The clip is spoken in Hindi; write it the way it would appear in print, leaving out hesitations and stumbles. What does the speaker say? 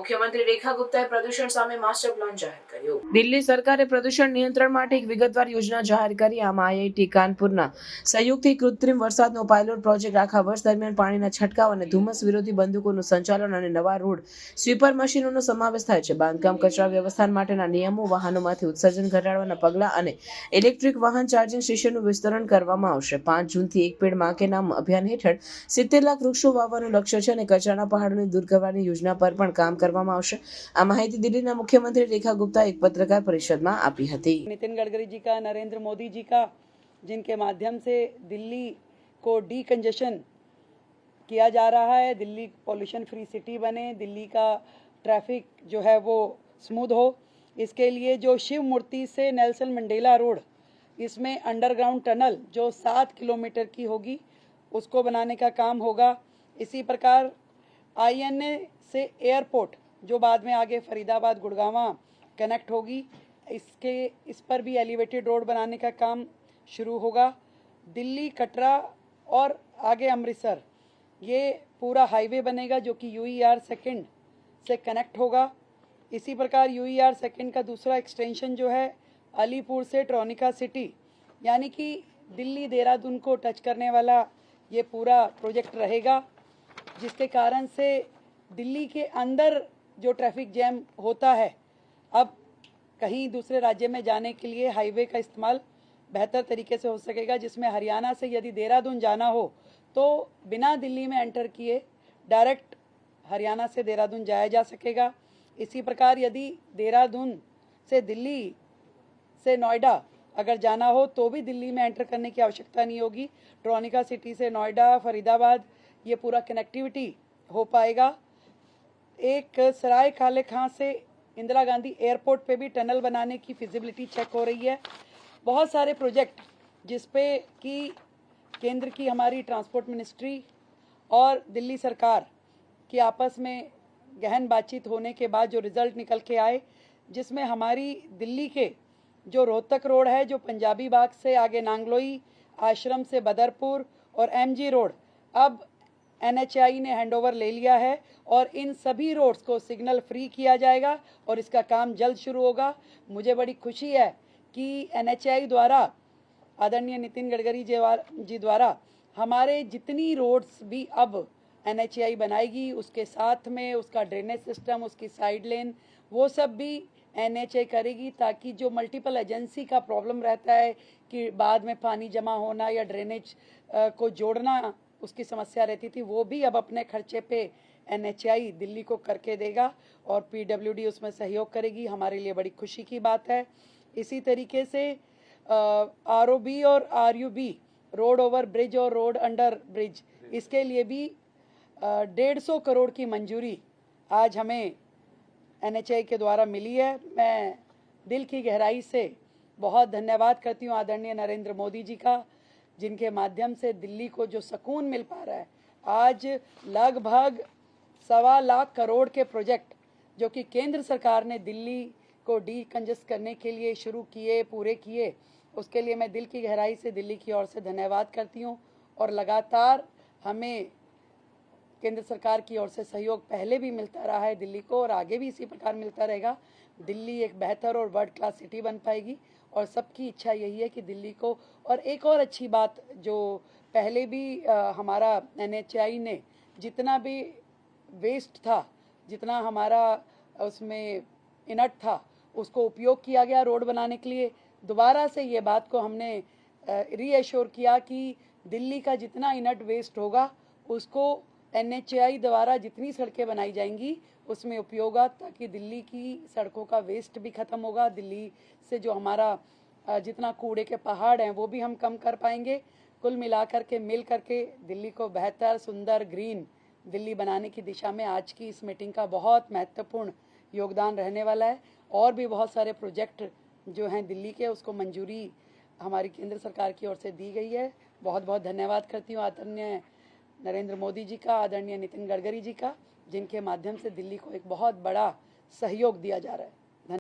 મુખ્યમંત્રી રેખા ગુપ્તાએ પ્રદૂષણ સામે માસ્ટર પ્લાન જાહેર કર્યો। દિલ્હી સરકારે પ્રદૂષણ નિયંત્રણ માટે એક વિગતવાર યોજના જાહેર કરી। આમાં આઈઆઈટી કાનપુરના સહયોગથી કૃત્રિમ વરસાદનો પાયલોટ પ્રોજેક્ટ આખા વર્ષ દરમિયાન પાણીના છંટકાવ અને ધુમ્મસ વિરોધી બંદૂકોનું સંચાલન અને નવા રોડ સ્વીપર મશીનોનો સમાવેશ થાય છે। બાંધકામ કચરા વ્યવસ્થાપન માટેના નિયમો, વાહનોમાંથી ઉત્સર્જન ઘટાડવાના પગલાં અને ઇલેક્ટ્રિક વાહન ચાર્જિંગ સ્ટેશનનું વિસ્તરણ કરવામાં આવશે। 5 જૂનથી એક પેડ માં કે નામ અભિયાન હેઠળ 70 લાખ વૃક્ષો વાવવાનું લક્ષ્ય છે અને કચરાના પહાડોને દૂર કરવાની યોजना પર પણ કામ કરવામાં આવશે। આ માહિતી દિલ્હીના મુખ્યમंत्री रेखा गुप्ता एक पत्रकार परिषद में आपी थी। नितिन गडकरी जी का, नरेंद्र मोदी जी का, जिनके माध्यम से दिल्ली को डीकंजेशन किया जा रहा है, दिल्ली पॉल्यूशन फ्री सिटी बने, दिल्ली का ट्रैफिक जो है वो स्मूथ हो। इसके लिए जो शिव मूर्ति से नेल्सन मंडेला रोड, इसमें अंडरग्राउंड टनल जो 7 किलोमीटर की होगी, उसको बनाने का काम होगा। इसी प्रकार आईएनए से एयरपोर्ट जो बाद में आगे फरीदाबाद गुड़गांवा कनेक्ट होगी, इस पर भी एलिवेटेड रोड बनाने का काम शुरू होगा। दिल्ली, कटरा और आगे अमृतसर, ये पूरा हाईवे बनेगा जो कि यूईआर सेकंड से कनेक्ट होगा। इसी प्रकार यूईआर सेकंड का दूसरा एक्सटेंशन जो है अलीपुर से ट्रोनिका सिटी, यानी कि दिल्ली देहरादून को टच करने वाला ये पूरा प्रोजेक्ट रहेगा, जिसके कारण से दिल्ली के अंदर जो ट्रैफिक जैम होता है, अब कहीं दूसरे राज्य में जाने के लिए हाईवे का इस्तेमाल बेहतर तरीके से हो सकेगा, जिसमें हरियाणा से यदि देहरादून जाना हो तो बिना दिल्ली में एंटर किए डायरेक्ट हरियाणा से देहरादून जाया जा सकेगा। इसी प्रकार यदि देहरादून से दिल्ली से नोएडा अगर जाना हो तो भी दिल्ली में एंटर करने की आवश्यकता नहीं होगी। ट्रोनिका सिटी से नोएडा, फरीदाबाद, ये पूरा कनेक्टिविटी हो पाएगा। एक सराय काले खां से इंदिरा गांधी एयरपोर्ट पे भी टनल बनाने की फिजिबिलिटी चेक हो रही है। बहुत सारे प्रोजेक्ट जिस पे कि केंद्र की हमारी ट्रांसपोर्ट मिनिस्ट्री और दिल्ली सरकार की आपस में गहन बातचीत होने के बाद जो रिजल्ट निकल के आए, जिसमें हमारी दिल्ली के जो रोहतक रोड है, जो पंजाबी बाग से आगे नांगलोई, आश्रम से बदरपुर और एमजी रोड, अब एनएचएआई ने हैंडओवर ले लिया है और इन सभी रोड्स को सिग्नल फ्री किया जाएगा और इसका काम जल्द शुरू होगा। मुझे बड़ी खुशी है कि एनएचएआई द्वारा, आदरणीय नितिन गडकरी जी द्वारा हमारे जितनी रोड्स भी अब एनएचएआई बनाएगी, उसके साथ में उसका ड्रेनेज सिस्टम, उसकी साइड लेन, वो सब भी एनएचएआई करेगी, ताकि जो मल्टीपल एजेंसी का प्रॉब्लम रहता है कि बाद में पानी जमा होना या ड्रेनेज को जोड़ना उसकी समस्या रहती थी, वो भी अब अपने खर्चे पे एनएचएआई दिल्ली को करके देगा और पीडब्ल्यूडी उसमें सहयोग करेगी। हमारे लिए बड़ी खुशी की बात है। इसी तरीके से आरओबी और आरयूबी, रोड ओवर ब्रिज और रोड अंडर ब्रिज, इसके लिए भी 150 करोड़ की मंजूरी आज हमें एनएचएआई के द्वारा मिली है। मैं दिल की गहराई से बहुत धन्यवाद करती हूँ आदरणीय नरेंद्र मोदी जी का, जिनके माध्यम से दिल्ली को जो सुकून मिल पा रहा है। आज लगभग 1.25 लाख करोड़ के प्रोजेक्ट जो कि केंद्र सरकार ने दिल्ली को डीकंजेस्ट करने के लिए शुरू किए, पूरे किए, उसके लिए मैं दिल की गहराई से दिल्ली की ओर से धन्यवाद करती हूँ। और लगातार हमें केंद्र सरकार की ओर से सहयोग पहले भी मिलता रहा है दिल्ली को, और आगे भी इसी प्रकार मिलता रहेगा। दिल्ली एक बेहतर और वर्ल्ड क्लास सिटी बन पाएगी और सबकी इच्छा यही है कि दिल्ली को, और एक और अच्छी बात जो पहले भी हमारा एनएचएआई ने जितना भी वेस्ट था, जितना हमारा उसमें इनट था, उसको उपयोग किया गया रोड बनाने के लिए। दोबारा से ये बात को हमने रीएश्योर किया कि दिल्ली का जितना इनट वेस्ट होगा उसको एनएचएआई द्वारा जितनी सड़कें बनाई जाएंगी उसमें उपयोग होगा, ताकि दिल्ली की सड़कों का वेस्ट भी खत्म होगा। दिल्ली से जो हमारा जितना कूड़े के पहाड़ हैं वो भी हम कम कर पाएंगे। कुल मिलाकर के मिल करके दिल्ली को बेहतर, सुंदर, ग्रीन दिल्ली बनाने की दिशा में आज की इस मीटिंग का बहुत महत्वपूर्ण योगदान रहने वाला है। और भी बहुत सारे प्रोजेक्ट जो हैं दिल्ली के, उसको मंजूरी हमारी केंद्र सरकार की ओर से दी गई है। बहुत बहुत धन्यवाद करती हूँ आदरणीय नरेंद्र मोदी जी का, आदरणीय नितिन गडकरी जी का, जिनके माध्यम से दिल्ली को एक बहुत बड़ा सहयोग दिया जा रहा है।